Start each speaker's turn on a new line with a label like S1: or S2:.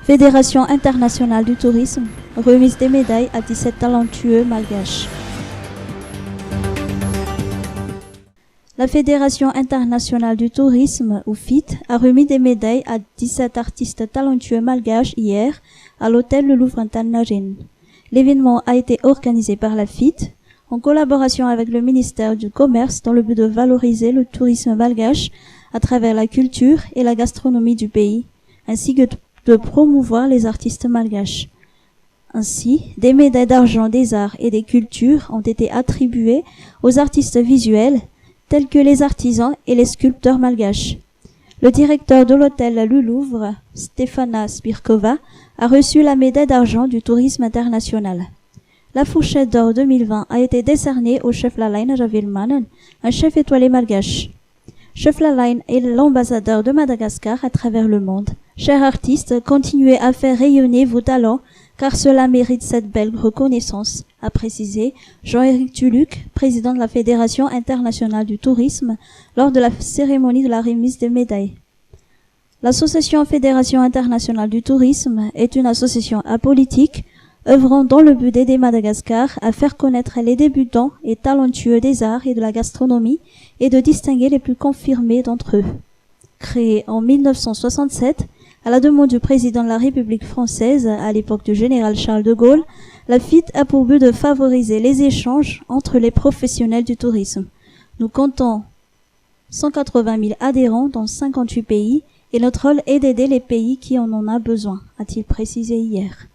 S1: Fédération internationale du tourisme, remise des médailles à 17 talentueux malgaches. La Fédération internationale du tourisme, ou FIT, a remis des médailles à 17 artistes talentueux malgaches hier à l'hôtel Le Louvre Tannarin. L'événement a été organisé par la FIT en collaboration avec le ministère du Commerce dans le but de valoriser le tourisme malgache à travers la culture et la gastronomie du pays, ainsi que de promouvoir les artistes malgaches. Ainsi, des médailles d'argent des arts et des cultures ont été attribuées aux artistes visuels tels que les artisans et les sculpteurs malgaches. Le directeur de l'hôtel Le Louvre, Stefana Spirkova, a reçu la médaille d'argent du tourisme international. La fourchette d'or 2020 a été décernée au chef Lalaine Ravilmanen, un chef étoilé malgache. Chef Lalaine est l'ambassadeur de Madagascar à travers le monde. Chers artistes, continuez à faire rayonner vos talents, car cela mérite cette belle reconnaissance, a précisé Jean-Éric Tuluc, président de la Fédération internationale du tourisme, lors de la cérémonie de la remise des médailles. L'association Fédération internationale du tourisme est une association apolitique, œuvrant dans le but d'aider Madagascar à faire connaître les débutants et talentueux des arts et de la gastronomie et de distinguer les plus confirmés d'entre eux. Créée en 1967, à la demande du président de la République française, à l'époque du général Charles de Gaulle, la FIT a pour but de favoriser les échanges entre les professionnels du tourisme. Nous comptons 180 000 adhérents dans 58 pays et notre rôle est d'aider les pays qui en ont besoin, a-t-il précisé hier.